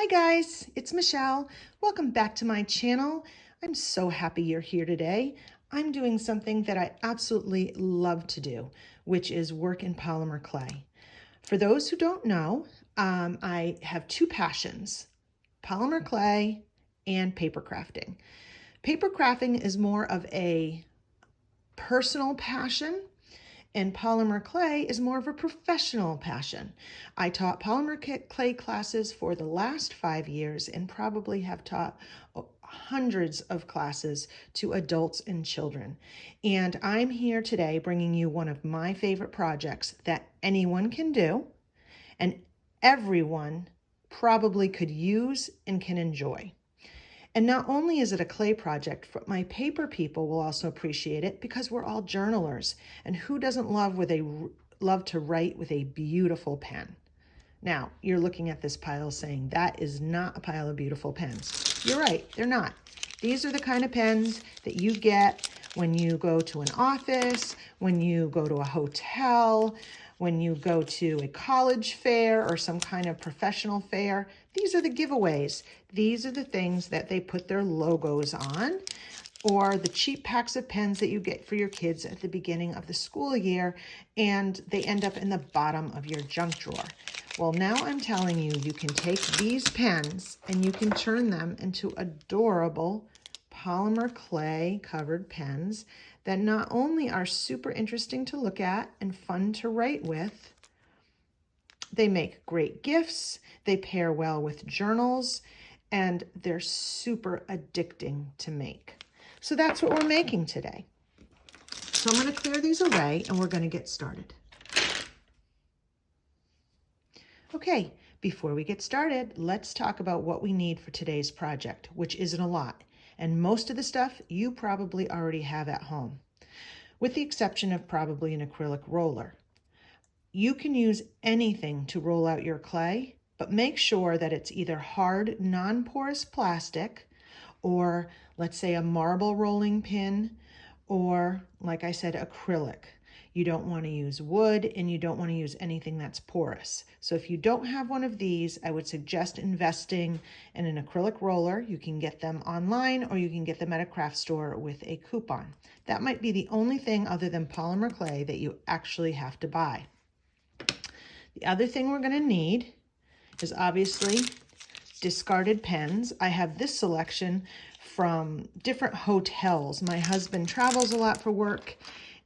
Hi guys, it's Michelle. Welcome back to my channel. I'm so happy you're here today. I'm doing something that I absolutely love to do, which is work in polymer clay. For those who don't know, I have two passions, polymer clay and paper crafting. Paper crafting is more of a personal passion, and polymer clay is more of a professional passion. I taught polymer clay classes for the last 5 years and probably have taught hundreds of classes to adults and children. And I'm here today bringing you one of my favorite projects that anyone can do and everyone probably could use and can enjoy. And not only is it a clay project, but my paper people will also appreciate it because we're all journalers. And who doesn't love to write with a beautiful pen? Now, you're looking at this pile saying, that is not a pile of beautiful pens. You're right, they're not. These are the kind of pens that you get when you go to an office, when you go to a hotel, when you go to a college fair or some kind of professional fair. These are the giveaways. These are the things that they put their logos on, or the cheap packs of pens that you get for your kids at the beginning of the school year, and they end up in the bottom of your junk drawer. Well, now I'm telling you, you can take these pens and you can turn them into adorable polymer clay covered pens that not only are super interesting to look at and fun to write with, they make great gifts, they pair well with journals, and they're super addicting to make. So that's what we're making today. So I'm going to clear these away and we're going to get started. Okay, before we get started, let's talk about what we need for today's project, which isn't a lot. And most of the stuff you probably already have at home, with the exception of probably an acrylic roller. You can use anything to roll out your clay, but make sure that it's either hard, non-porous plastic, or let's say a marble rolling pin, or like I said, acrylic. You don't want to use wood and you don't want to use anything that's porous. So if you don't have one of these, I would suggest investing in an acrylic roller. You can get them online or you can get them at a craft store with a coupon. That might be the only thing other than polymer clay that you actually have to buy. The other thing we're going to need is obviously discarded pens. I have this selection from different hotels. My husband travels a lot for work,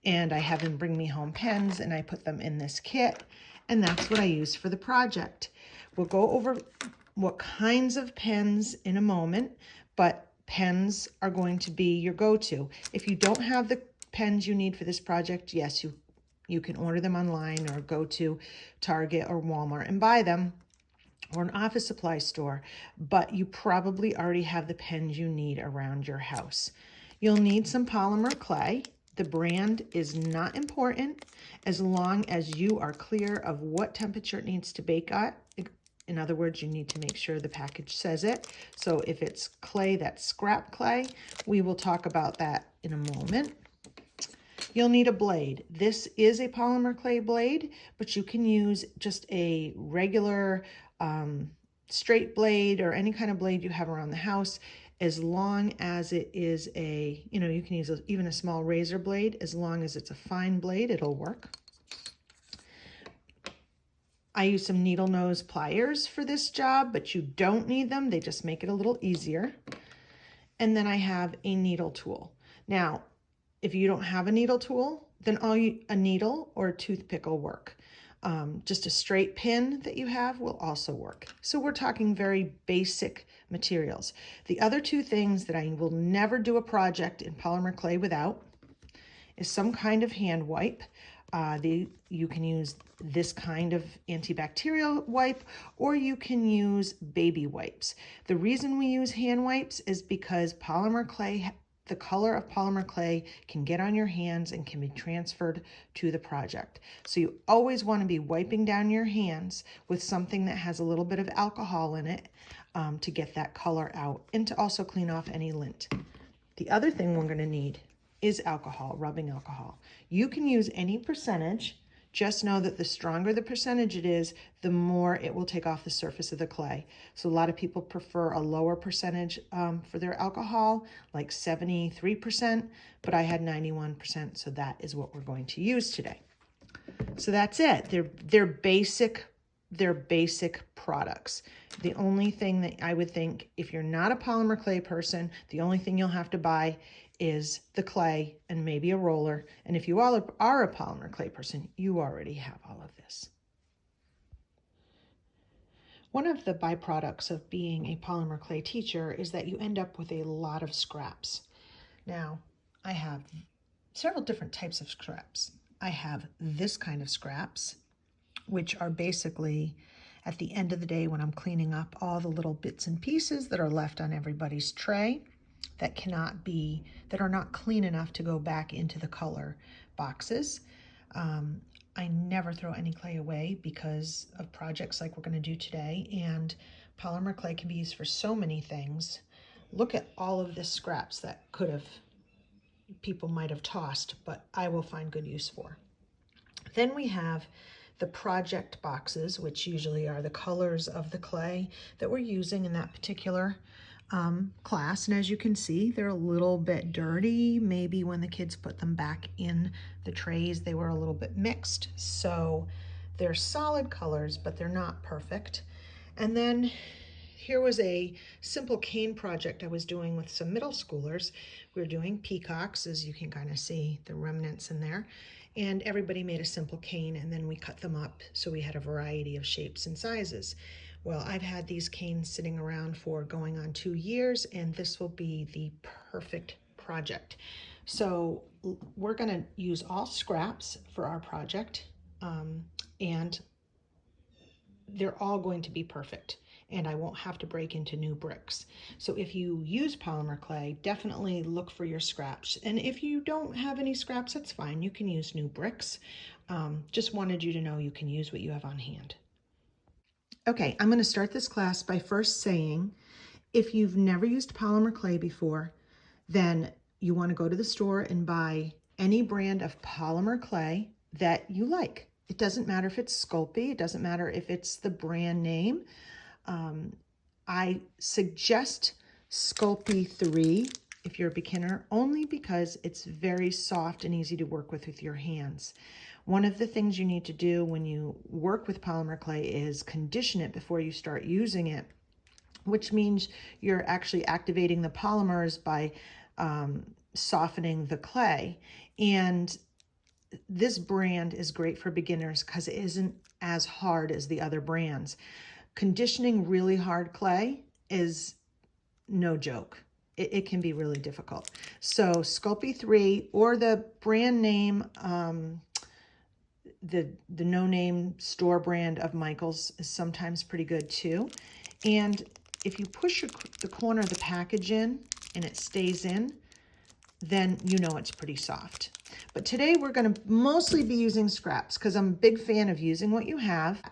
and I have him bring me home pens, and I put them in this kit, and that's what I use for the project. We'll go over what kinds of pens in a moment, but pens are going to be your go-to. If you don't have the pens you need for this project, yes, you can order them online or go to Target or Walmart and buy them, or an office supply store, but you probably already have the pens you need around your house. You'll need some polymer clay. The brand is not important as long as you are clear of what temperature it needs to bake at. In other words, you need to make sure the package says it. So if it's clay that's scrap clay, we will talk about that in a moment. You'll need a blade. This is a polymer clay blade, but you can use just a regular straight blade or any kind of blade you have around the house, as long as it is you can use even a small razor blade. As long as it's a fine blade, it'll work. I use some needle nose pliers for this job, but you don't need them. They just make it a little easier. And then I have a needle tool. Now, if you don't have a needle tool, then a needle or a toothpick will work. Just a straight pin that you have will also work. So we're talking very basic materials. The other two things that I will never do a project in polymer clay without is some kind of hand wipe. You can use this kind of antibacterial wipe, or you can use baby wipes. The reason we use hand wipes is because polymer clay, the color of polymer clay can get on your hands and can be transferred to the project. So you always want to be wiping down your hands with something that has a little bit of alcohol in it to get that color out and to also clean off any lint. The other thing we're going to need is alcohol, rubbing alcohol. You can use any percentage. Just know that the stronger the percentage it is, the more it will take off the surface of the clay. So a lot of people prefer a lower percentage for their alcohol, like 73%, but I had 91%, so that is what we're going to use today. So that's it. They're basic products. The only thing that I would think, if you're not a polymer clay person, the only thing you'll have to buy is the clay and maybe a roller. And if you all are a polymer clay person, you already have all of this. One of the byproducts of being a polymer clay teacher is that you end up with a lot of scraps. Now, I have several different types of scraps. I have this kind of scraps, which are basically at the end of the day when I'm cleaning up all the little bits and pieces that are left on everybody's tray that are not clean enough to go back into the color boxes. I never throw any clay away because of projects like we're going to do today, and polymer clay can be used for so many things. Look at all of the scraps that people might have tossed, but I will find good use for. Then we have the project boxes, which usually are the colors of the clay that we're using in that particular class. And as you can see, they're a little bit dirty. Maybe when the kids put them back in the trays, they were a little bit mixed. So they're solid colors, but they're not perfect. And then here was a simple cane project I was doing with some middle schoolers. We were doing peacocks, as you can kind of see the remnants in there. And everybody made a simple cane, and then we cut them up so we had a variety of shapes and sizes. Well, I've had these canes sitting around for going on 2 years, and this will be the perfect project. So we're going to use all scraps for our project, and they're all going to be perfect, and I won't have to break into new bricks. So if you use polymer clay, definitely look for your scraps. And if you don't have any scraps, that's fine. You can use new bricks. Just wanted you to know you can use what you have on hand. Okay, I'm going to start this class by first saying, if you've never used polymer clay before, then you want to go to the store and buy any brand of polymer clay that you like. It doesn't matter if it's Sculpey, it doesn't matter if it's the brand name. I suggest Sculpey 3 if you're a beginner, only because it's very soft and easy to work with your hands. One of the things you need to do when you work with polymer clay is condition it before you start using it, which means you're actually activating the polymers by softening the clay. And this brand is great for beginners because it isn't as hard as the other brands. Conditioning really hard clay is no joke. It can be really difficult. So Sculpey 3 or the brand name, the no-name store brand of Michael's is sometimes pretty good too. And if you push the corner of the package in and it stays in, then you know it's pretty soft. But today we're going to mostly be using scraps because I'm a big fan of using what you have.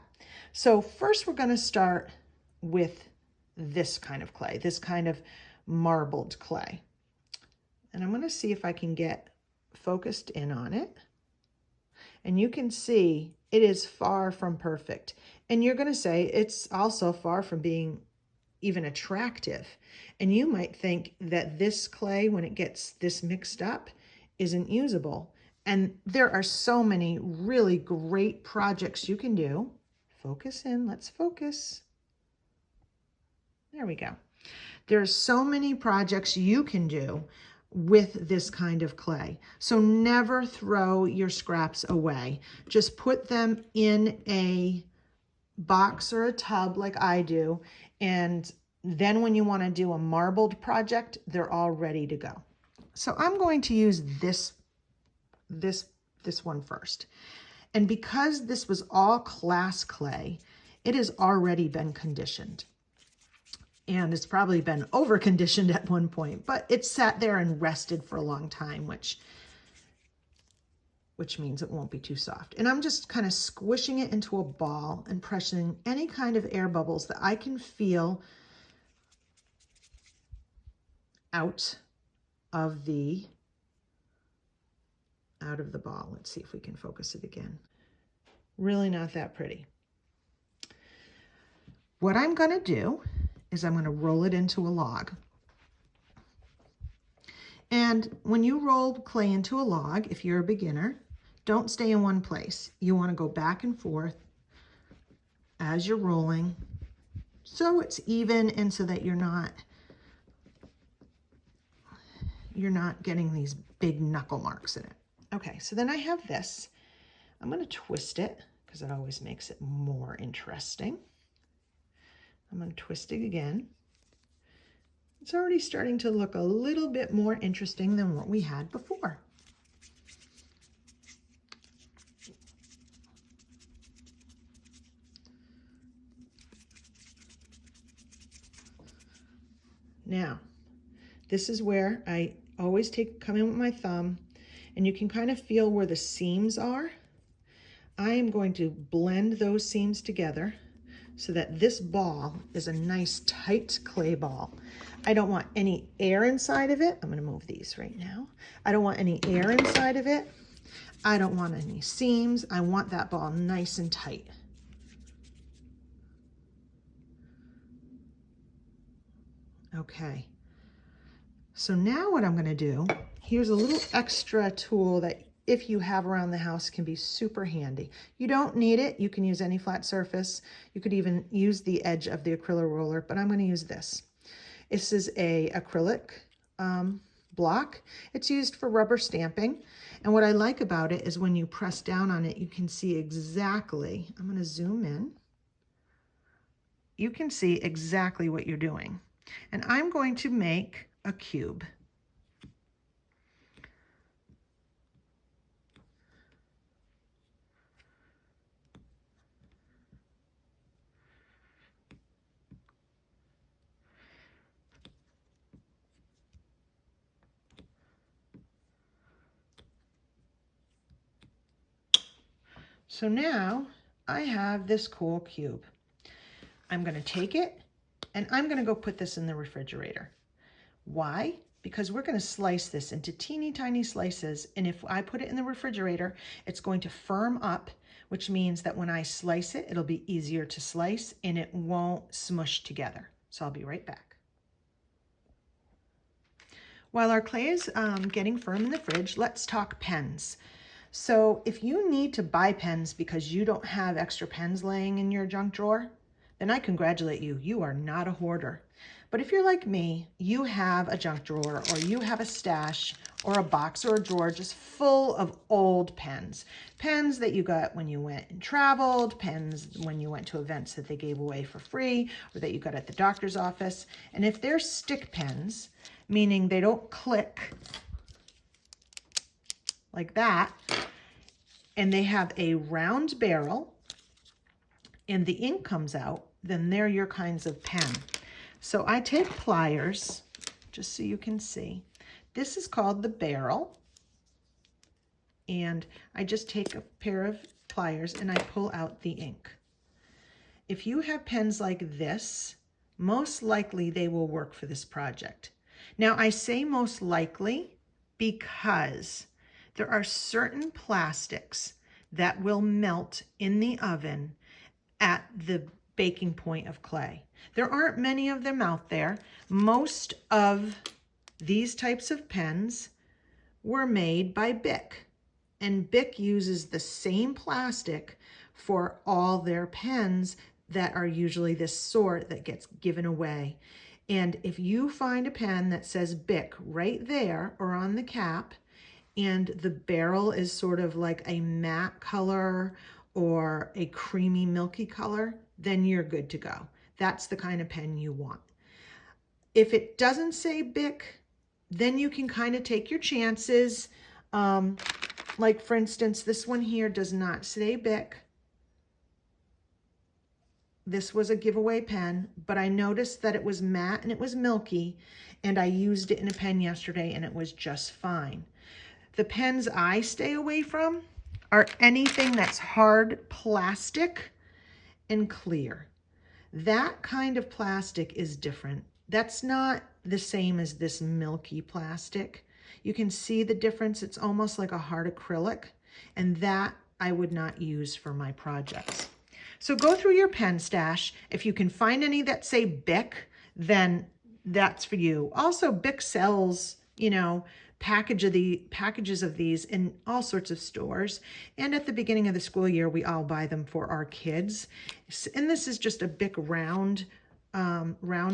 So first we're going to start with this kind of clay, this kind of marbled clay. And I'm going to see if I can get focused in on it. And you can see it is far from perfect. And you're going to say it's also far from being even attractive. And you might think that this clay, when it gets this mixed up, isn't usable. And there are so many really great projects you can do. Focus in, let's focus. There we go. There's so many projects you can do with this kind of clay. So never throw your scraps away. Just put them in a box or a tub like I do, and then when you want to do a marbled project, they're all ready to go. So I'm going to use this one first. And because this was all class clay, it has already been conditioned. And it's probably been over conditioned at one point, but it sat there and rested for a long time, which means it won't be too soft. And I'm just kind of squishing it into a ball and pressing any kind of air bubbles that I can feel out of the ball. Let's see if we can focus it again. Really not that pretty. What I'm going to do is I'm going to roll it into a log. And when you roll clay into a log, if you're a beginner, don't stay in one place. You want to go back and forth as you're rolling so it's even and so that you're not getting these big knuckle marks in it. Okay, so then I have this. I'm going to twist it because it always makes it more interesting. I'm going to twist it again. It's already starting to look a little bit more interesting than what we had before. Now, this is where I always come in with my thumb, and you can kind of feel where the seams are. I am going to blend those seams together so that this ball is a nice tight clay ball. I don't want any air inside of it. I'm going to move these right now. I don't want any air inside of it. I don't want any seams. I want that ball nice and tight. Okay. So now what I'm going to do, here's a little extra tool that if you have around the house can be super handy. You don't need it. You can use any flat surface. You could even use the edge of the acrylic roller, but I'm going to use this. This is a acrylic block. It's used for rubber stamping. And what I like about it is when you press down on it, you can see exactly, I'm going to zoom in. You can see exactly what you're doing. And I'm going to make a cube. So now I have this cool cube. I'm going to take it and I'm going to go put this in the refrigerator. Why? Because we're going to slice this into teeny tiny slices, and if I put it in the refrigerator, it's going to firm up, which means that when I slice it, it'll be easier to slice and it won't smush together. So I'll be right back. While our clay is getting firm in the fridge, let's talk pens. So if you need to buy pens because you don't have extra pens laying in your junk drawer, then I congratulate you. You are not a hoarder. But if you're like me, you have a junk drawer or you have a stash or a box or a drawer just full of old pens. Pens that you got when you went and traveled, pens when you went to events that they gave away for free or that you got at the doctor's office. And if they're stick pens, meaning they don't click like that, and they have a round barrel and the ink comes out, then they're your kinds of pen. So I take pliers, just so you can see. This is called the barrel. And I just take a pair of pliers and I pull out the ink. If you have pens like this, most likely they will work for this project. Now I say most likely because there are certain plastics that will melt in the oven at the baking point of clay. There aren't many of them out there. Most of these types of pens were made by Bic, and Bic uses the same plastic for all their pens that are usually this sort that gets given away. And if you find a pen that says Bic right there or on the cap, and the barrel is sort of like a matte color or a creamy milky color, then you're good to go. That's the kind of pen you want. If it doesn't say Bic, then you can kind of take your chances. Like for instance, this one here does not say Bic. This was a giveaway pen, but I noticed that it was matte and it was milky, and I used it in a pen yesterday and it was just fine. The pens I stay away from are anything that's hard plastic and clear. That kind of plastic is different. That's not the same as this milky plastic. You can see the difference. It's almost like a hard acrylic, and that I would not use for my projects. So go through your pen stash. If you can find any that say Bic, then that's for you. Also, Bic sells, you know, packages of these in all sorts of stores. And at the beginning of the school year, we all buy them for our kids. And this is just a Bic round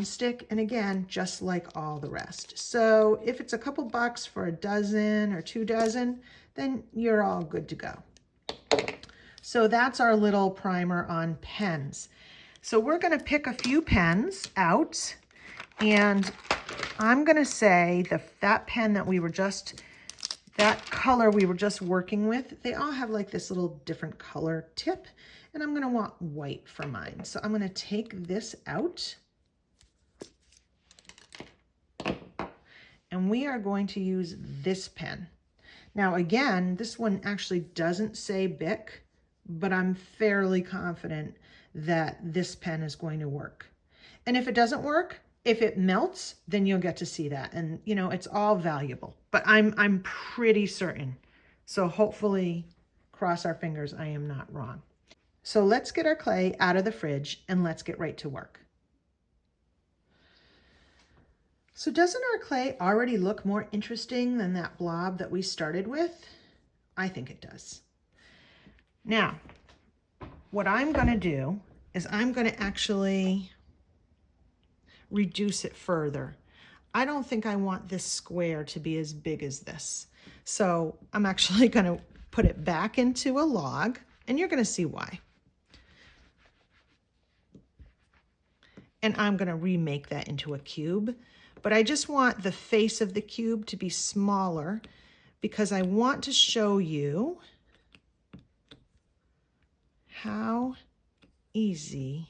stick. And again, just like all the rest. So if it's a couple bucks for a dozen or 2 dozen, then you're all good to go. So that's our little primer on pens. So we're going to pick a few pens out, and I'm going to say that pen that that color we were just working with, they all have like this little different color tip, and I'm going to want white for mine. So I'm going to take this out, and we are going to use this pen. Now again, this one actually doesn't say Bic, but I'm fairly confident that this pen is going to work. And if it doesn't work, if it melts, then you'll get to see that. And you know, it's all valuable, but I'm pretty certain. So hopefully, cross our fingers, I am not wrong. So let's get our clay out of the fridge and let's get right to work. So doesn't our clay already look more interesting than that blob that we started with? I think it does. Now, what I'm going to do is I'm going to actually reduce it further. I don't think I want this square to be as big as this. So I'm actually going to put it back into a log, and you're going to see why. And I'm going to remake that into a cube. But I just want the face of the cube to be smaller because I want to show you how easy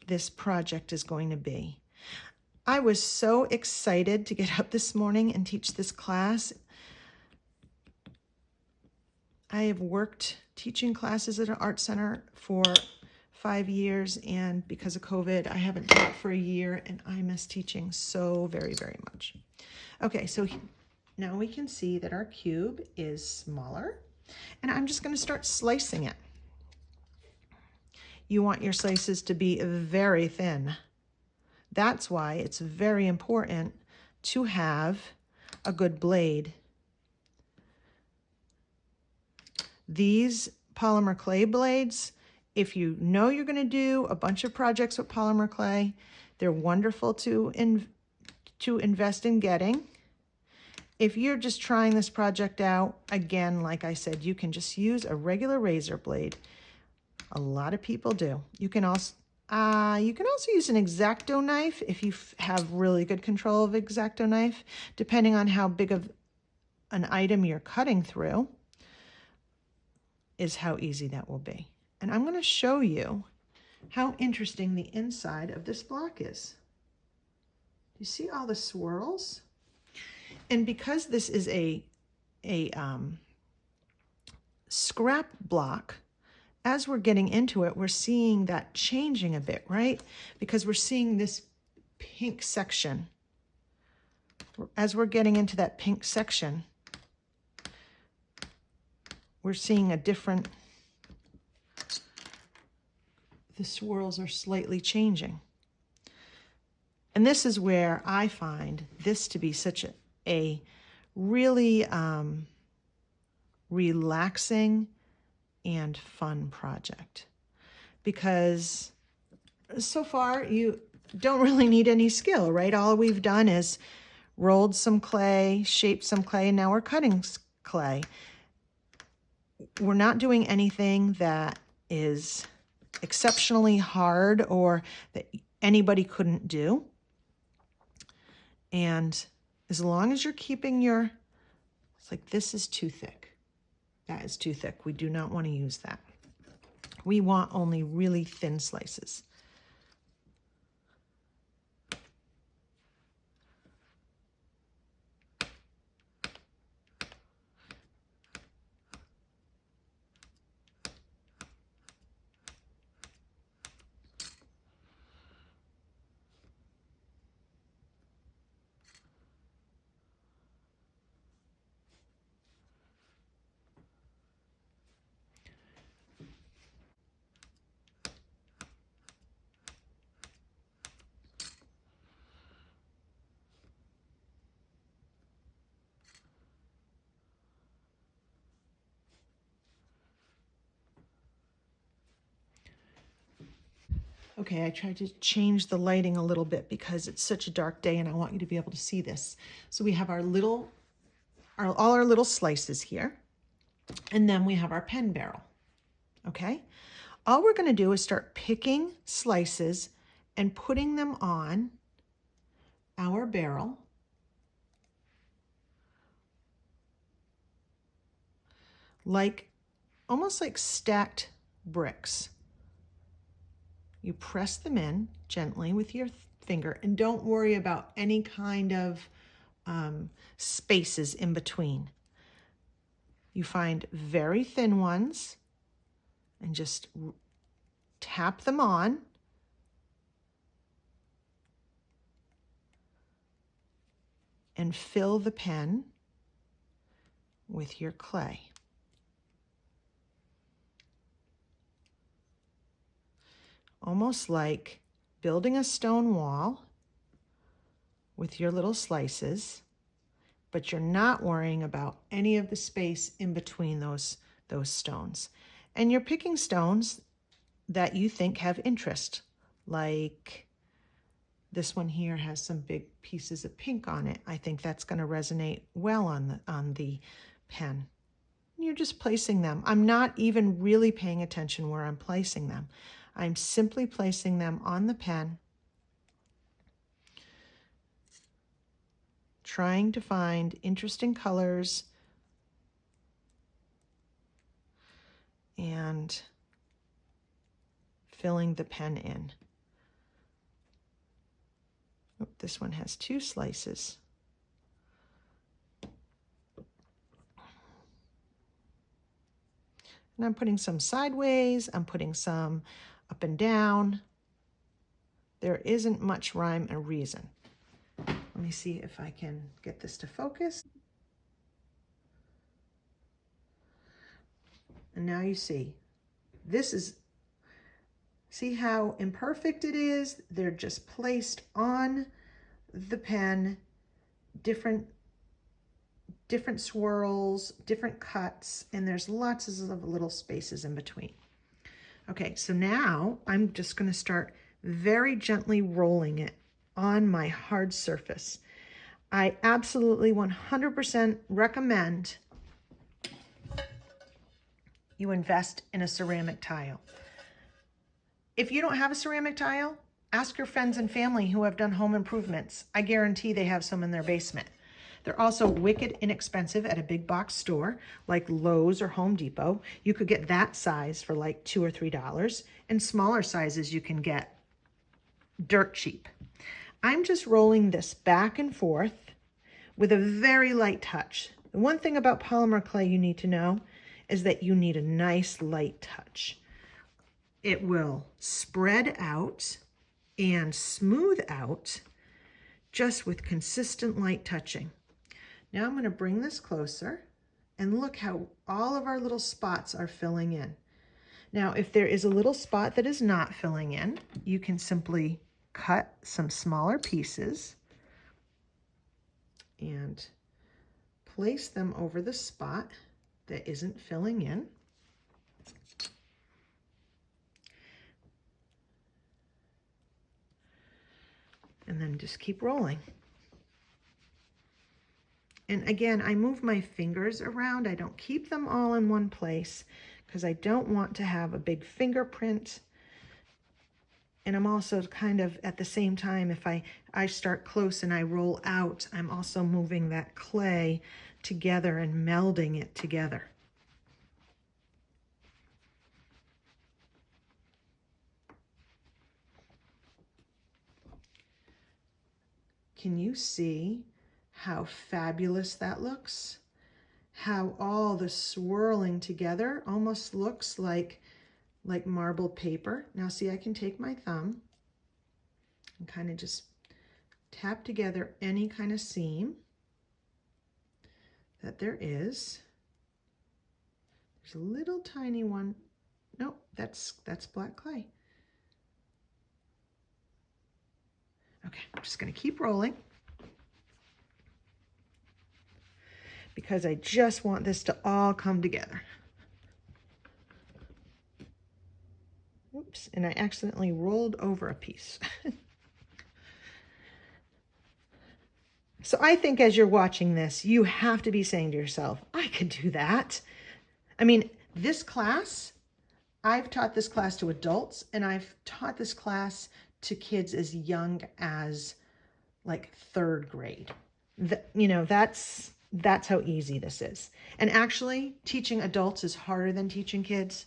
this project is going to be. I was so excited to get up this morning and teach this class. I have worked teaching classes at an art center for 5 years, and because of COVID, I haven't taught for a year, and I miss teaching so very, very much. Okay, so now we can see that our cube is smaller, and I'm just going to start slicing it. You want your slices to be very thin. That's why it's very important to have a good blade. These polymer clay blades, if you know you're going to do a bunch of projects with polymer clay, they're wonderful to invest in getting. If you're just trying this project out, again, like I said, you can just use a regular razor blade. A lot of people do. You can also use an X-Acto knife if you have really good control of X-Acto knife, depending on how big of an item you're cutting through, is how easy that will be. And I'm going to show you how interesting the inside of this block is. You see all the swirls? And because this is a scrap block, as we're getting into it, we're seeing that changing a bit, right? Because we're seeing this pink section. As we're getting into that pink section, we're seeing a different, the swirls are slightly changing. And this is where I find this to be such a really relaxing and fun project, because so far you don't really need any skill, right? All we've done is rolled some clay, shaped some clay, and now we're cutting clay. We're not doing anything that is exceptionally hard or that anybody couldn't do. And as long as you're keeping your, it's like this is too thick. That is too thick. We do not want to use that. We want only really thin slices. Okay, I tried to change the lighting a little bit because it's such a dark day and I want you to be able to see this. So we have all our little slices here, and then we have our pen barrel, okay? All we're gonna do is start picking slices and putting them on our barrel. Almost like stacked bricks. You press them in gently with your finger and don't worry about any kind of spaces in between. You find very thin ones and just tap them on. And fill the pen with your clay. Almost like building a stone wall with your little slices, but you're not worrying about any of the space in between those stones. And you're picking stones that you think have interest, like this one here has some big pieces of pink on it. I think that's going to resonate well on the pen. You're just placing them. I'm not even really paying attention where I'm placing them. I'm simply placing them on the pen, trying to find interesting colors and filling the pen in. Oh, this one has 2 slices. And I'm putting some sideways, I'm putting some up and down. There isn't much rhyme or reason. Let me see if I can get this to focus. And now you see, see how imperfect it is? They're just placed on the pen, different swirls, different cuts, and there's lots of little spaces in between. Okay, so now I'm just going to start very gently rolling it on my hard surface. I absolutely 100% recommend you invest in a ceramic tile. If you don't have a ceramic tile, ask your friends and family who have done home improvements. I guarantee they have some in their basement. They're also wicked inexpensive at a big box store like Lowe's or Home Depot. You could get that size for like $2 or $3, and smaller sizes you can get dirt cheap. I'm just rolling this back and forth with a very light touch. The one thing about polymer clay you need to know is that you need a nice light touch. It will spread out and smooth out just with consistent light touching. Now I'm going to bring this closer and look how all of our little spots are filling in. Now, if there is a little spot that is not filling in, you can simply cut some smaller pieces and place them over the spot that isn't filling in. And then just keep rolling. And again, I move my fingers around. I don't keep them all in one place because I don't want to have a big fingerprint. And I'm also kind of, at the same time, if I start close and I roll out, I'm also moving that clay together and melding it together. Can you see how fabulous that looks? How all the swirling together almost looks like marbled paper. Now see, I can take my thumb and kind of just tap together any kind of seam that there is. There's a little tiny one. No, that's black clay. Okay, I'm just going to keep rolling because I just want this to all come together. Oops. Oops, and I accidentally rolled over a piece. So I think as you're watching this, you have to be saying to yourself, I could do that. I mean, this class, I've taught this class to adults, and I've taught this class to kids as young as like 3rd grade. That's how easy this is. And actually, teaching adults is harder than teaching kids.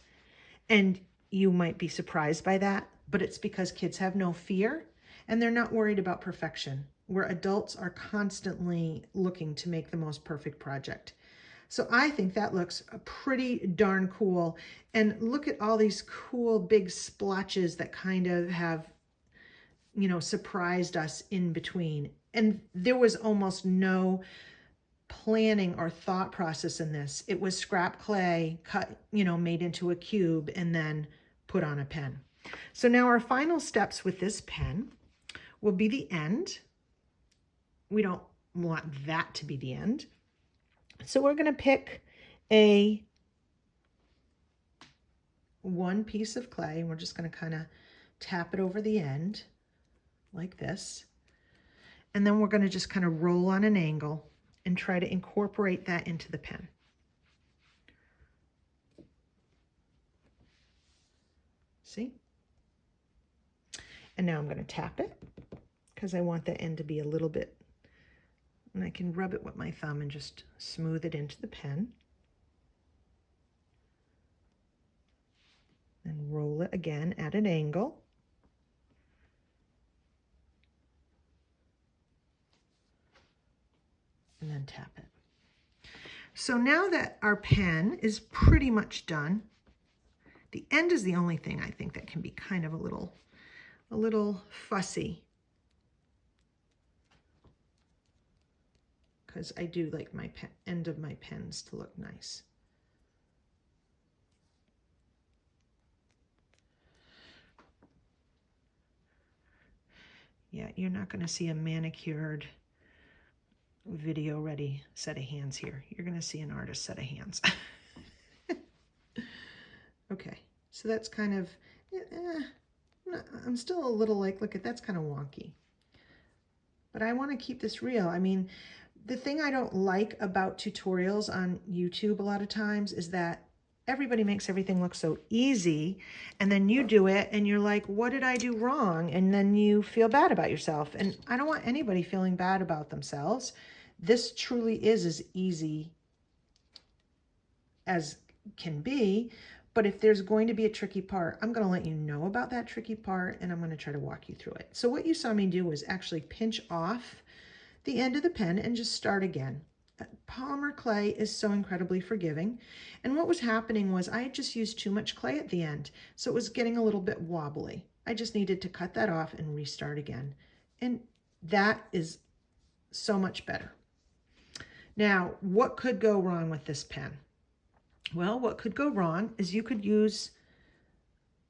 And you might be surprised by that, but it's because kids have no fear and they're not worried about perfection, where adults are constantly looking to make the most perfect project. So I think that looks pretty darn cool. And look at all these cool big splotches that kind of have, surprised us in between. And there was almost no planning or thought process in this. It was scrap clay cut, made into a cube and then put on a pen. So now our final steps with this pen will be the end. We don't want that to be the end. So we're going to pick one piece of clay, and we're just going to kind of tap it over the end like this. And then we're going to just kind of roll on an angle and try to incorporate that into the pen. See? And now I'm going to tap it because I want the end to be a little bit, and I can rub it with my thumb and just smooth it into the pen. Then roll it again at an angle. And then tap it. So now that our pen is pretty much done, the end is the only thing I think that can be kind of a little fussy, because I do like my end of my pens to look nice. Yeah, you're not going to see a manicured video ready set of hands here. You're going to see an artist set of hands. Okay, so that's kind of, I'm still a little like, look at, that's kind of wonky. But I want to keep this real. I mean, the thing I don't like about tutorials on YouTube a lot of times is that everybody makes everything look so easy, and then you do it and you're like, what did I do wrong? And then you feel bad about yourself. And I don't want anybody feeling bad about themselves. This truly is as easy as can be. But if there's going to be a tricky part, I'm going to let you know about that tricky part, and I'm going to try to walk you through it. So what you saw me do was actually pinch off the end of the pen and just start again. Polymer clay is so incredibly forgiving. And what was happening was I had just used too much clay at the end, so it was getting a little bit wobbly. I just needed to cut that off and restart again. And that is so much better. Now, what could go wrong with this pen? Well, what could go wrong is you could use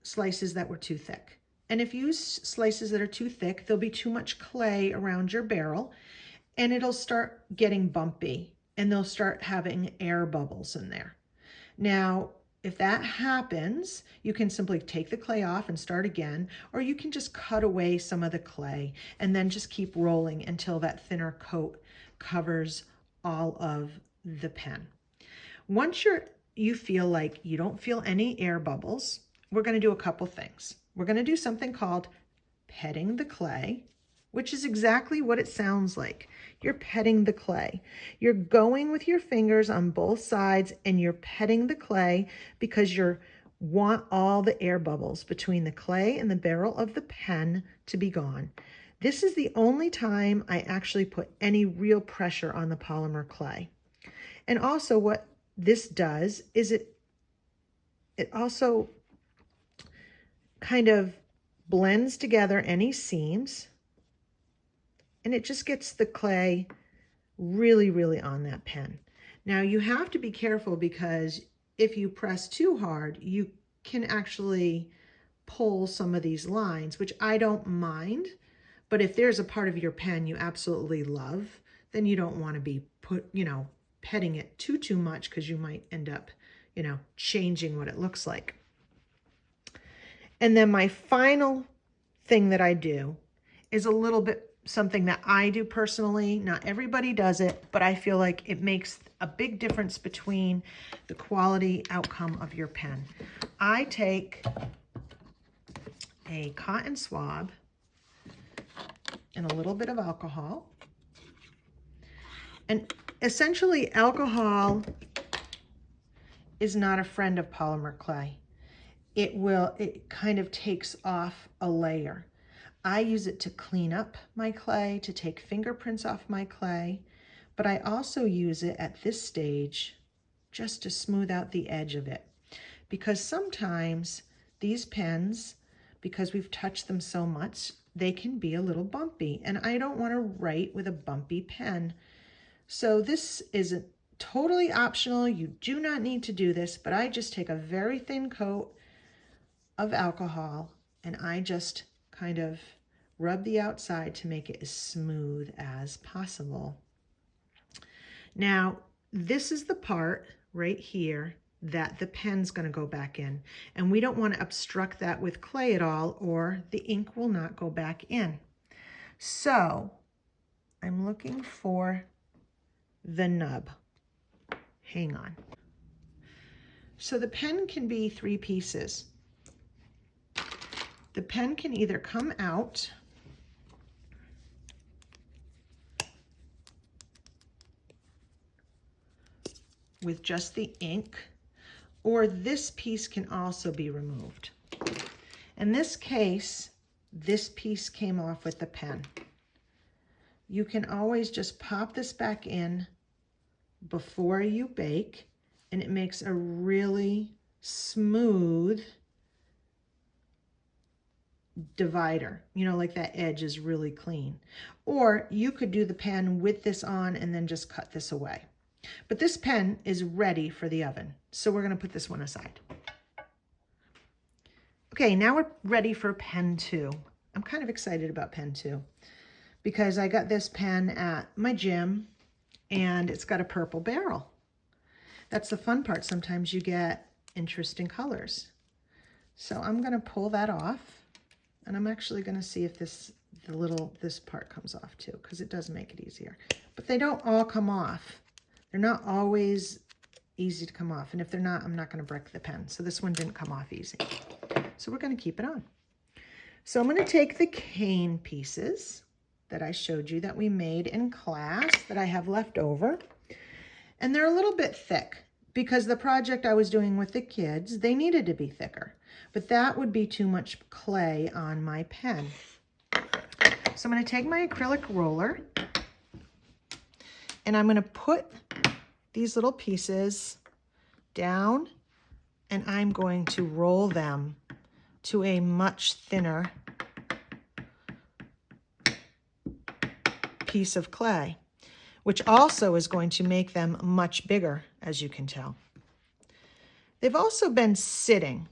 slices that were too thick. And if you use slices that are too thick, there'll be too much clay around your barrel, and it'll start getting bumpy, and they'll start having air bubbles in there. Now, if that happens, you can simply take the clay off and start again, or you can just cut away some of the clay and then just keep rolling until that thinner coat covers all of the pen. Once you feel like you don't feel any air bubbles, we're going to do a couple things. We're going to do something called petting the clay, which is exactly what it sounds like. You're petting the clay. You're going with your fingers on both sides and you're petting the clay because you want all the air bubbles between the clay and the barrel of the pen to be gone. This is the only time I actually put any real pressure on the polymer clay. And also what this does is it also kind of blends together any seams, and it just gets the clay really, really on that pen. Now you have to be careful because if you press too hard, you can actually pull some of these lines, which I don't mind. But if there's a part of your pen you absolutely love, then you don't want to be petting it too much, because you might end up, changing what it looks like. And then my final thing that I do is a little bit something that I do personally. Not everybody does it, but I feel like it makes a big difference between the quality outcome of your pen. I take a cotton swab and a little bit of alcohol. And essentially, alcohol is not a friend of polymer clay. It kind of takes off a layer. I use it to clean up my clay, to take fingerprints off my clay, but I also use it at this stage just to smooth out the edge of it. Because sometimes these pens, because we've touched them so much, they can be a little bumpy, and I don't want to write with a bumpy pen. So this is totally optional. You do not need to do this, but I just take a very thin coat of alcohol and I just kind of rub the outside to make it as smooth as possible. Now, this is the part right here that the pen's going to go back in, and we don't want to obstruct that with clay at all, or the ink will not go back in. So I'm looking for the nub. Hang on. So the pen can be 3 pieces. The pen can either come out with just the ink, or this piece can also be removed. In this case, this piece came off with the pen. You can always just pop this back in before you bake, and it makes a really smooth divider. You know, like that edge is really clean. Or you could do the pen with this on and then just cut this away. But this pen is ready for the oven, so we're going to put this one aside. Okay, now we're ready for pen 2. I'm kind of excited about pen 2 because I got this pen at my gym and it's got a purple barrel. That's the fun part. Sometimes you get interesting colors. So I'm going to pull that off, and I'm actually going to see if this part comes off too, because it does make it easier. But they don't all come off. They're not always easy to come off, and if they're not, I'm not going to break the pen. So this one didn't come off easy. So we're going to keep it on. So I'm going to take the cane pieces that I showed you that we made in class that I have left over, and they're a little bit thick because the project I was doing with the kids, they needed to be thicker, but that would be too much clay on my pen. So I'm going to take my acrylic roller and I'm going to put these little pieces down, and I'm going to roll them to a much thinner piece of clay, which also is going to make them much bigger, as you can tell. They've also been sitting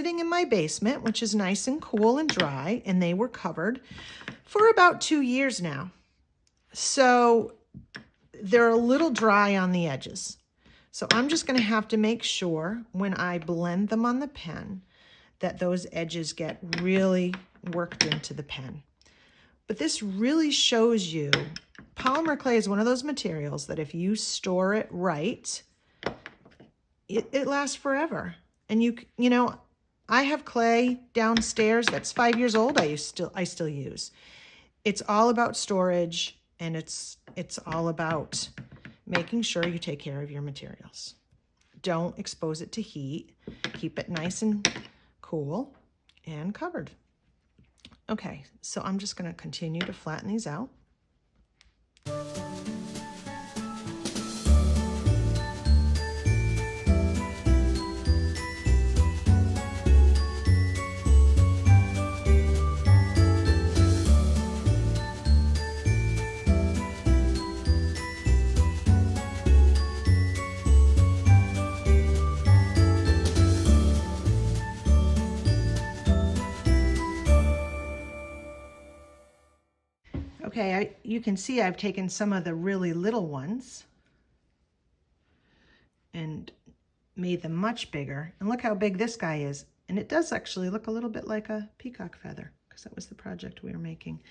in my basement, which is nice and cool and dry, and they were covered for about 2 years now. So they're a little dry on the edges. So I'm just going to have to make sure when I blend them on the pen that those edges get really worked into the pen. But this really shows you polymer clay is one of those materials that if you store it right, it lasts forever. And you know, I have clay downstairs that's 5 years old I still use. It's all about storage, and it's all about making sure you take care of your materials. Don't expose it to heat. Keep it nice and cool and covered. Okay, so I'm just going to continue to flatten these out. Okay, you can see I've taken some of the really little ones and made them much bigger. And look how big this guy is. And it does actually look a little bit like a peacock feather, because that was the project we were making.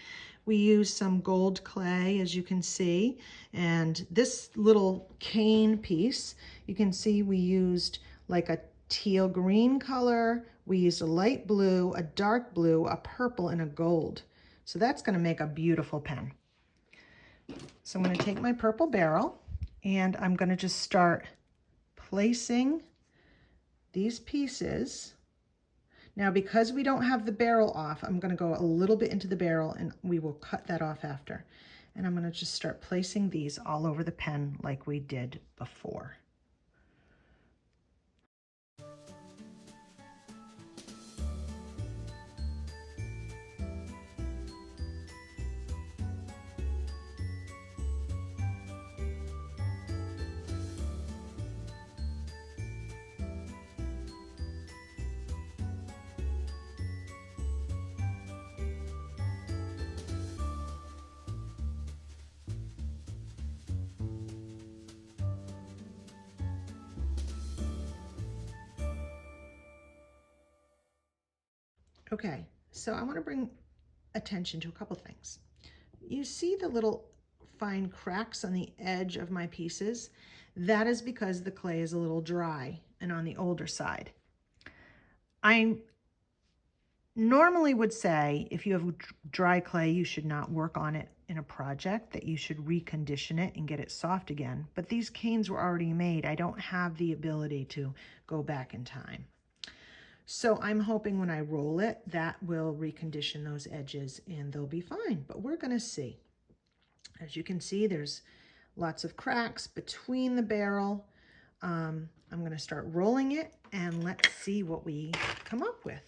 We used some gold clay, as you can see, and this little cane piece, you can see we used like a teal green color, we used a light blue, a dark blue, a purple, and a gold. So that's going to make a beautiful pen. So I'm going to take my purple barrel and I'm going to just start placing these pieces. Now, because we don't have the barrel off, I'm going to go a little bit into the barrel and we will cut that off after. And I'm going to just start placing these all over the pen like we did before. Okay, so I want to bring attention to a couple things. You see the little fine cracks on the edge of my pieces? That is because the clay is a little dry and on the older side. I normally would say if you have dry clay, you should not work on it in a project, that you should recondition it and get it soft again. But these canes were already made. I don't have the ability to go back in time. So I'm hoping when I roll it, that will recondition those edges and they'll be fine, but we're gonna see. As you can see, there's lots of cracks between the barrel. I'm gonna start rolling it and let's see what we come up with.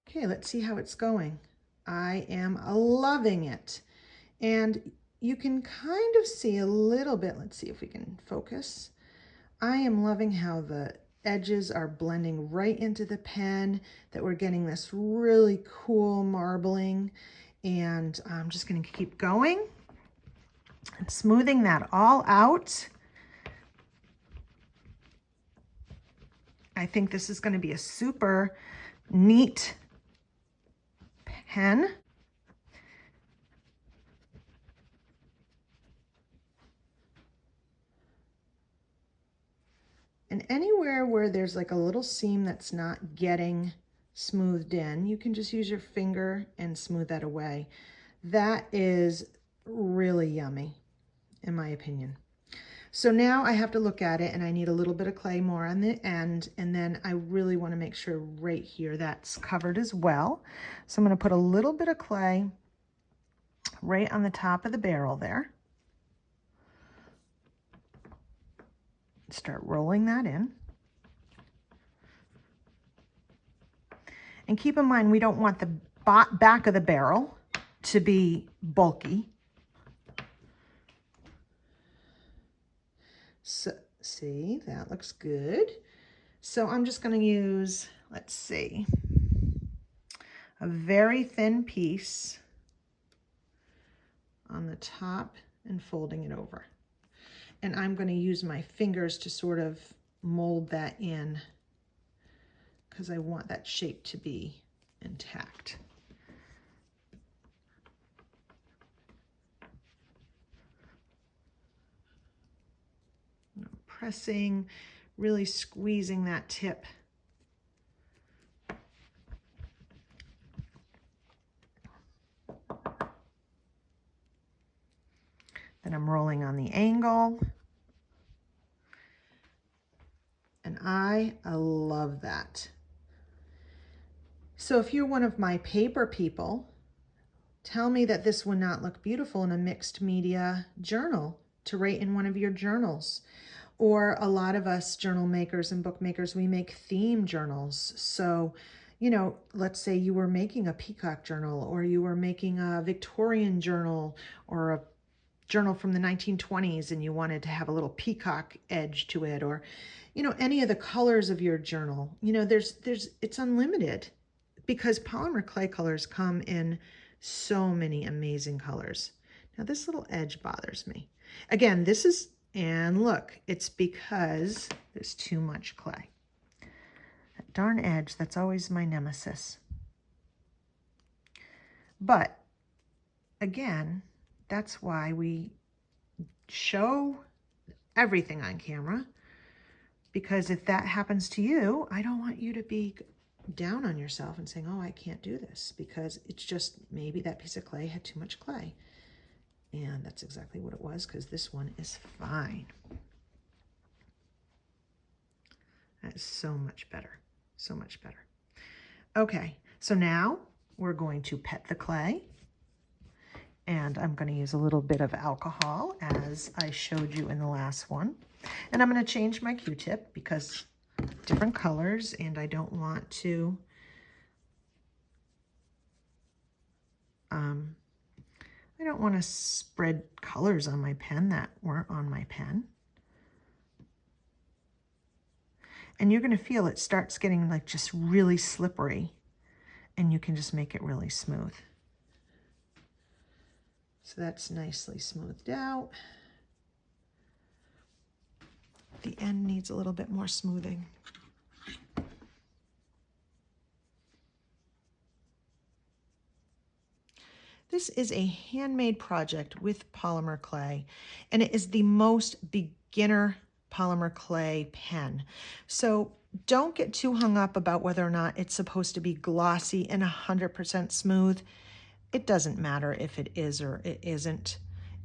Okay, let's see how it's going. I am loving it. And you can kind of see a little bit, let's see if we can focus. I am loving how the edges are blending right into the pen, that we're getting this really cool marbling. And I'm just gonna keep going and smoothing that all out. I think this is gonna be a super neat pen. And anywhere where there's like a little seam that's not getting smoothed in, you can just use your finger and smooth that away. That is really yummy, in my opinion. So now I have to look at it and I need a little bit of clay more on the end, and then I really want to make sure right here that's covered as well. So I'm going to put a little bit of clay right on the top of the barrel there. Start rolling that in. And keep in mind, we don't want the back of the barrel to be bulky. So, see, that looks good. So I'm just going to use, let's see, a very thin piece on the top and folding it over. And I'm going to use my fingers to sort of mold that in because I want that shape to be intact. Pressing, really squeezing that tip. Then I'm rolling on the angle. And I love that. So if you're one of my paper people, tell me that this would not look beautiful in a mixed media journal to write in one of your journals. Or a lot of us journal makers and bookmakers, we make theme journals. So, you know, let's say you were making a peacock journal, or you were making a Victorian journal, or a journal from the 1920s and you wanted to have a little peacock edge to it, or, you know, any of the colors of your journal, you know, it's unlimited because polymer clay colors come in so many amazing colors. Now this little edge bothers me. Again, and look, it's because there's too much clay. That darn edge, that's always my nemesis. But again, that's why we show everything on camera, because if that happens to you, I don't want you to be down on yourself and saying, oh, I can't do this, because it's just maybe that piece of clay had too much clay. And that's exactly what it was, because this one is fine. That is so much better, so much better. Okay, so now we're going to pet the clay. And I'm going to use a little bit of alcohol as I showed you in the last one. And I'm going to change my Q-tip because different colors, and I don't want to spread colors on my pen that weren't on my pen. And you're going to feel it starts getting like just really slippery, and you can just make it really smooth. So that's nicely smoothed out. The end needs a little bit more smoothing. This is a handmade project with polymer clay, and it is the most beginner polymer clay pen. So don't get too hung up about whether or not it's supposed to be glossy and 100% smooth. It doesn't matter if it is or it isn't.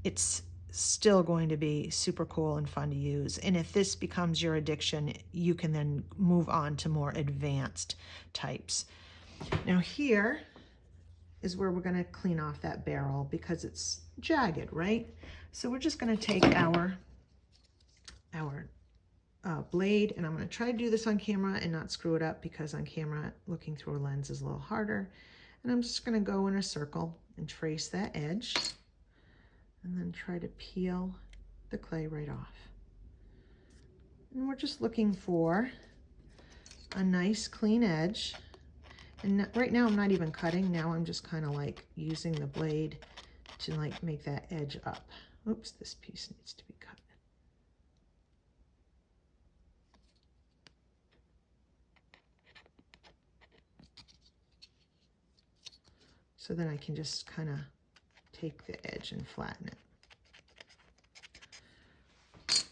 It's still going to be super cool and fun to use. And if this becomes your addiction, you can then move on to more advanced types. Now here is where we're going to clean off that barrel because it's jagged, right? So we're just going to take our blade, and I'm going to try to do this on camera and not screw it up, because on camera looking through a lens is a little harder. And I'm just going to go in a circle and trace that edge, and then try to peel the clay right off. And we're just looking for a nice clean edge. And right now I'm not even cutting. Now I'm just kind of like using the blade to like make that edge up. Oops, this piece needs to be cut. So then I can just kind of take the edge and flatten it.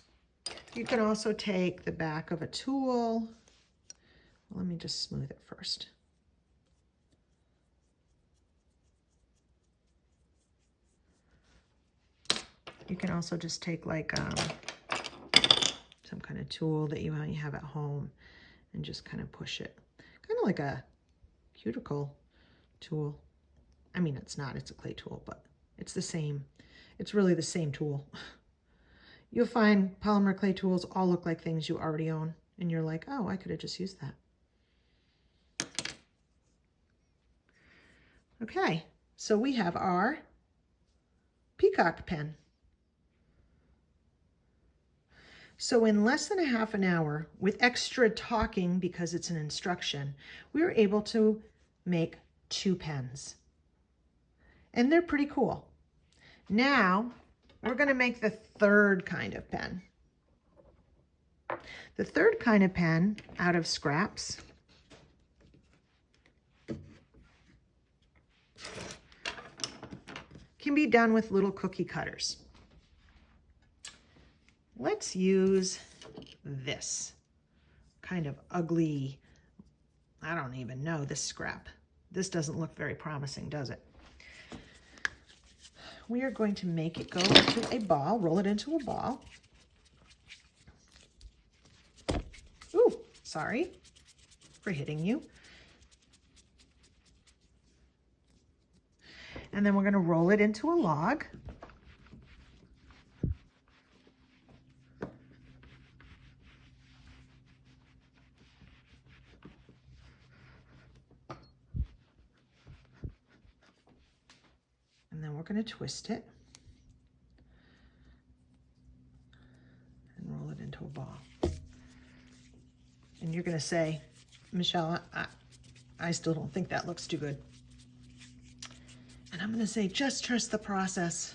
You can also take the back of a tool. Let me just smooth it first. You can also just take like some kind of tool that you have at home and just kind of push it. Kind of like a cuticle tool. I mean, it's not, it's a clay tool, but it's the same. It's really the same tool. You'll find polymer clay tools all look like things you already own, and you're like, oh, I could have just used that. Okay, so we have our peacock pen. So in less than a half an hour, with extra talking because it's an instruction, we were able to make 2 pens. And they're pretty cool. Now, we're going to make the third kind of pen. The third kind of pen, out of scraps, can be done with little cookie cutters. Let's use this kind of ugly, I don't even know, this scrap. This doesn't look very promising, does it? We are going to make it go into a ball, roll it into a ball. Ooh, sorry for hitting you. And then we're going to roll it into a log. And then we're going to twist it. ball. And you're going to say, Michelle, I still don't think that looks too good. And I'm going to say, just trust the process.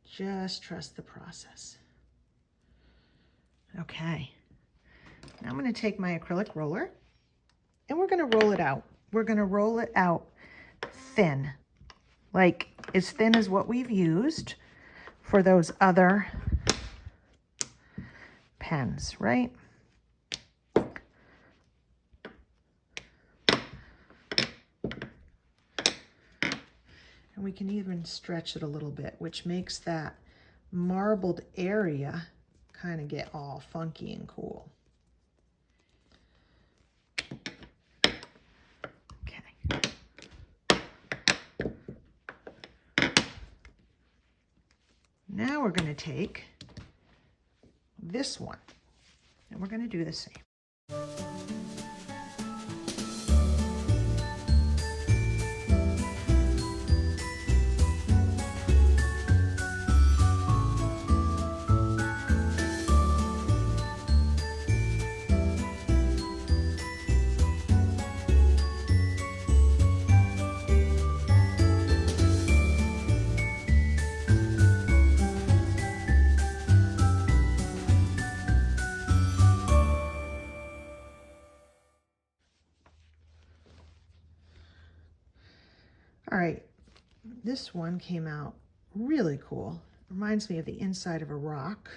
Just trust the process. Okay. Now I'm going to take my acrylic roller and we're going to roll it out. We're going to roll it out thin, like as thin as what we've used for those other pens, right? And we can even stretch it a little bit, which makes that marbled area kind of get all funky and cool. Okay. Now we're going to take this one and we're going to do the same. All right, this one came out really cool. Reminds me of the inside of a rock.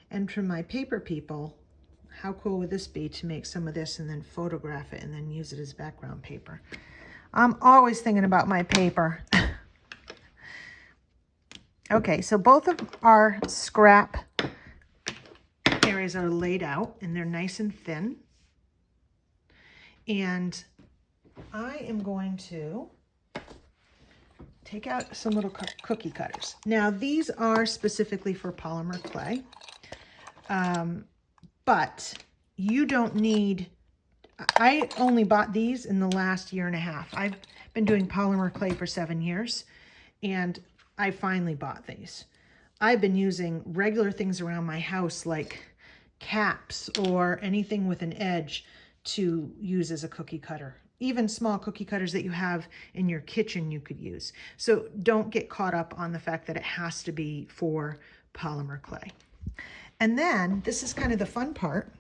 And for my paper people, how cool would this be to make some of this and then photograph it and then use it as background paper? I'm always thinking about my paper. Okay, so both of our scrap areas are laid out and they're nice and thin. And I am going to take out some little cookie cutters. Now these are specifically for polymer clay, but you don't need, I only bought these in the last year and a half. I've been doing polymer clay for 7 years and I finally bought these. I've been using regular things around my house like caps or anything with an edge to use as a cookie cutter. Even small cookie cutters that you have in your kitchen you could use. So don't get caught up on the fact that it has to be for polymer clay. And then this is kind of the fun part.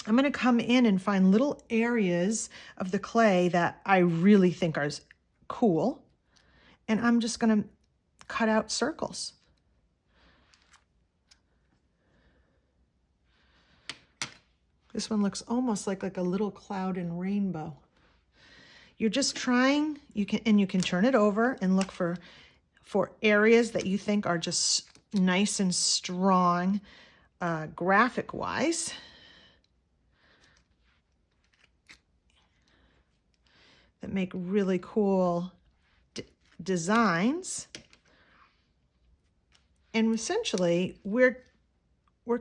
I'm going to come in and find little areas of the clay that I really think are cool. And I'm just going to cut out circles. This one looks almost like a little cloud and rainbow. You're just trying, you can turn it over and look for areas that you think are just nice and strong graphic wise. That make really cool designs. And essentially we're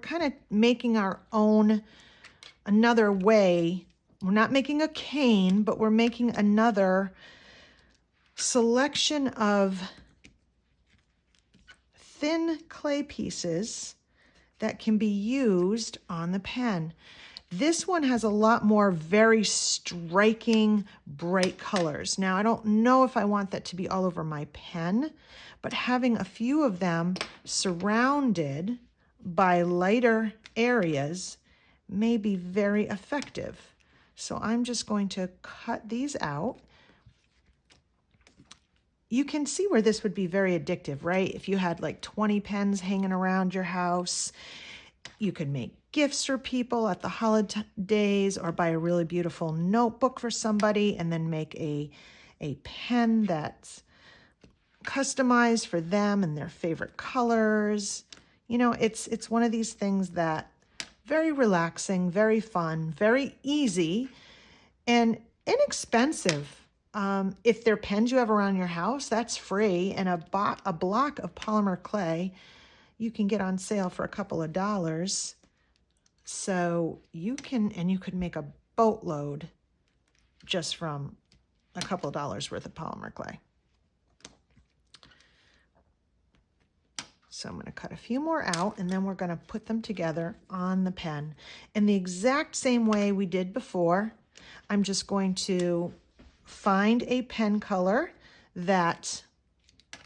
kind of making our own, another way. We're not making a cane, but we're making another selection of thin clay pieces that can be used on the pen. This one has a lot more very striking, bright colors. Now, I don't know if I want that to be all over my pen, but having a few of them surrounded by lighter areas may be very effective. So I'm just going to cut these out. You can see where this would be very addictive, right? If you had like 20 pens hanging around your house, you could make gifts for people at the holidays or buy a really beautiful notebook for somebody and then make a pen that's customized for them and their favorite colors. You know, it's one of these things that very relaxing, very fun, very easy, and inexpensive. If they're pens you have around your house, that's free. And a block of polymer clay you can get on sale for a couple of dollars. So you could make a boatload just from a couple of dollars worth of polymer clay. So I'm going to cut a few more out, and then we're going to put them together on the pen in the exact same way we did before. I'm just going to find a pen color that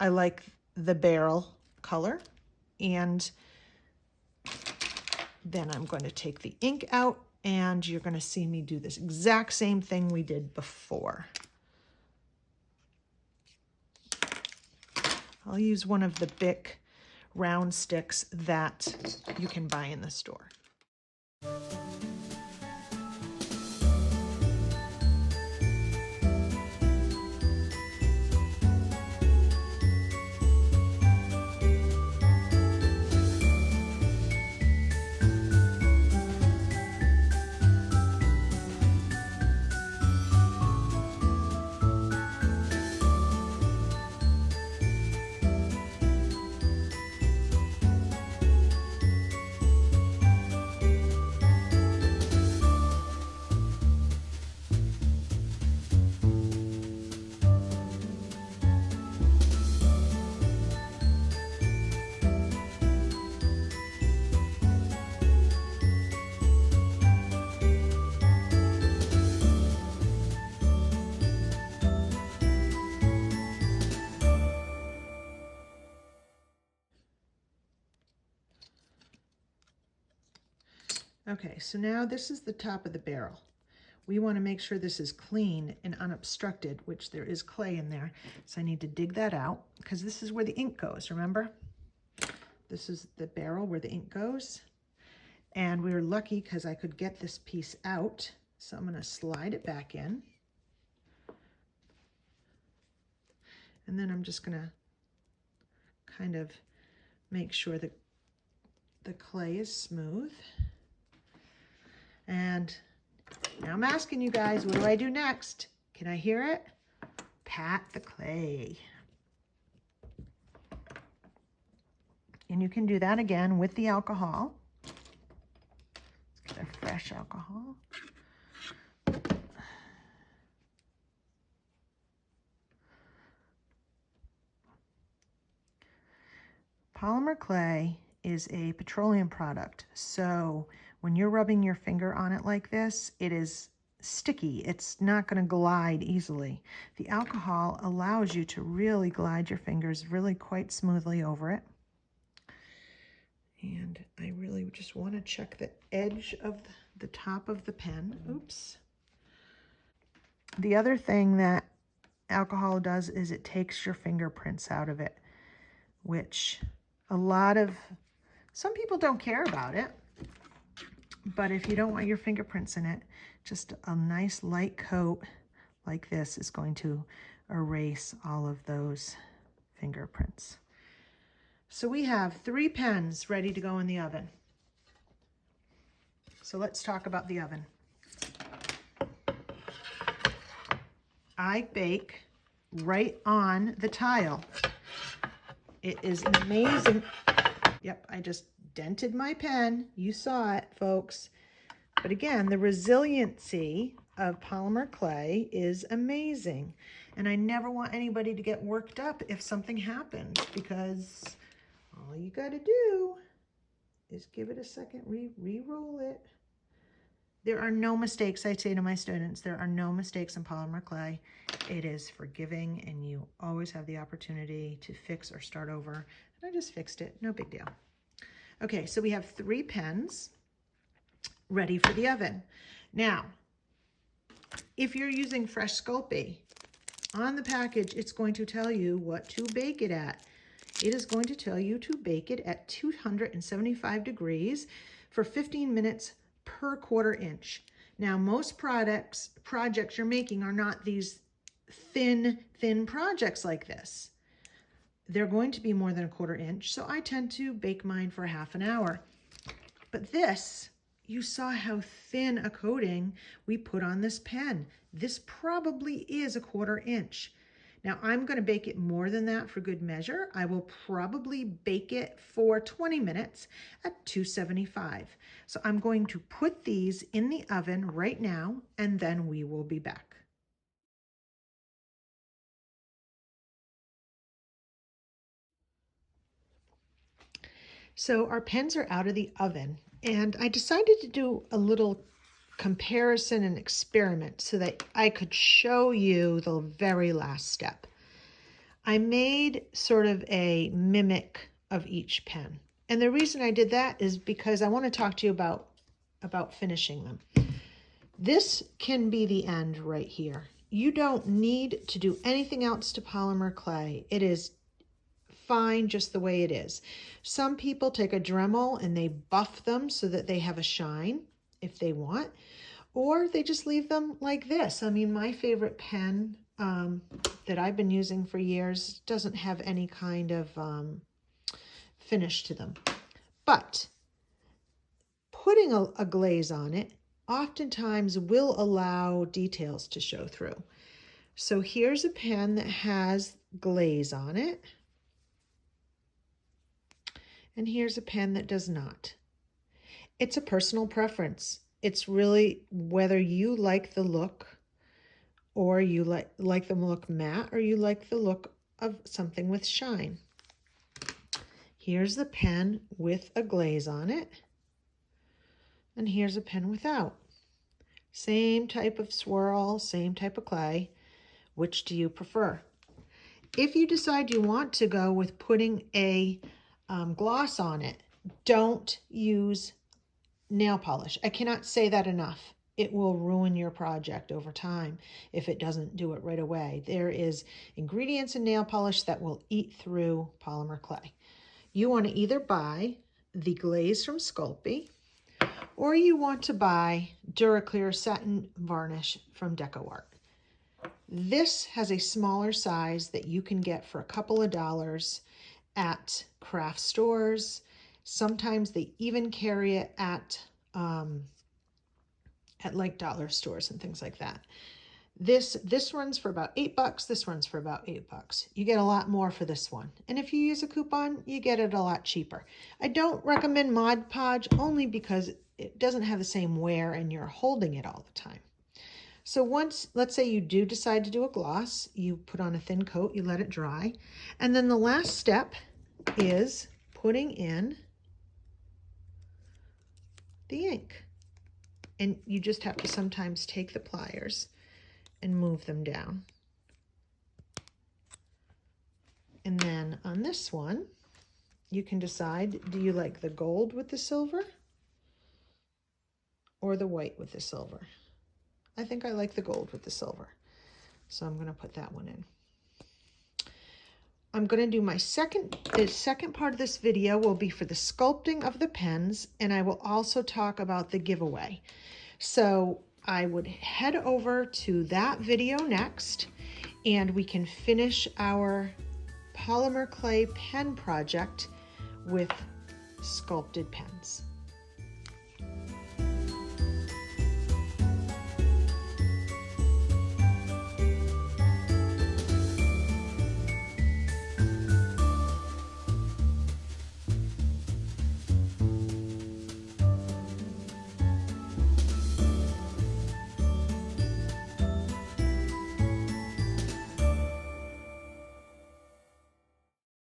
I like, the barrel color, and then I'm going to take the ink out, and you're going to see me do this exact same thing we did before. I'll use one of the Bic round sticks that you can buy in the store. Okay, so now this is the top of the barrel. We want to make sure this is clean and unobstructed, which there is clay in there. So I need to dig that out because this is where the ink goes, remember? This is the barrel where the ink goes. And we were lucky because I could get this piece out. So I'm going to slide it back in. And then I'm just going to kind of make sure that the clay is smooth. And now I'm asking you guys, what do I do next? Can I hear it? Pat the clay. And you can do that again with the alcohol. Let's get a fresh alcohol. Polymer clay is a petroleum product, so when you're rubbing your finger on it like this, it is sticky. It's not going to glide easily. The alcohol allows you to really glide your fingers really quite smoothly over it. And I really just want to check the edge of the top of the pen. Oops. The other thing that alcohol does is it takes your fingerprints out of it, which some people don't care about it. But if you don't want your fingerprints in it, just a nice light coat like this is going to erase all of those fingerprints. So we have 3 pens ready to go in the oven. So let's talk about the oven. I bake right on the tile. It is amazing. Yep, I just dented my pen. You saw it, folks. But again, the resiliency of polymer clay is amazing. And I never want anybody to get worked up if something happens, because all you got to do is give it a second, re-roll it. There are no mistakes, I say to my students. There are no mistakes in polymer clay. It is forgiving, and you always have the opportunity to fix or start over. And I just fixed it, no big deal. Okay, so we have 3 pens ready for the oven. Now, if you're using fresh Sculpey, on the package, it's going to tell you what to bake it at. It is going to tell you to bake it at 275 degrees for 15 minutes per 1/4 inch. Now, most projects you're making are not these thin projects like this. They're going to be more than a 1/4 inch, so I tend to bake mine for half an hour. But this, you saw how thin a coating we put on this pen. This probably is a 1/4 inch. Now I'm going to bake it more than that for good measure. I will probably bake it for 20 minutes at 275. So I'm going to put these in the oven right now, and then we will be back. So our pens are out of the oven, and I decided to do a little comparison and experiment so that I could show you the very last step. I made sort of a mimic of each pen. And the reason I did that is because I want to talk to you about finishing them. This can be the end right here. You don't need to do anything else to polymer clay. It is fine just the way it is. Some people take a Dremel and they buff them so that they have a shine if they want, or they just leave them like this. I mean, my favorite pen that I've been using for years doesn't have any kind of finish to them. But putting a glaze on it oftentimes will allow details to show through. So here's a pen that has glaze on it. And here's a pen that does not. It's a personal preference. It's really whether you like the look, or you like the look matte, or you like the look of something with shine. Here's the pen with a glaze on it. And here's a pen without. Same type of swirl, same type of clay. Which do you prefer? If you decide you want to go with putting a gloss on it, don't use nail polish. I cannot say that enough. It will ruin your project over time if it doesn't do it right away. There is ingredients in nail polish that will eat through polymer clay. You want to either buy the glaze from Sculpey, or you want to buy Duraclear Satin Varnish from DecoArt. This has a smaller size that you can get for a couple of dollars at craft stores. Sometimes they even carry it at like dollar stores and things like that. This runs for about $8. This runs for about $8. You get a lot more for this one. And if you use a coupon, you get it a lot cheaper. I don't recommend Mod Podge only because it doesn't have the same wear and you're holding it all the time. So once, let's say you do decide to do a gloss, you put on a thin coat, you let it dry. And then the last step is putting in the ink. And you just have to sometimes take the pliers and move them down. And then on this one, you can decide, do you like the gold with the silver or the white with the silver? I think I like the gold with the silver. So I'm going to put that one in. I'm going to do the second part of this video will be for the sculpting of the pens, and I will also talk about the giveaway. So I would head over to that video next, and we can finish our polymer clay pen project with sculpted pens.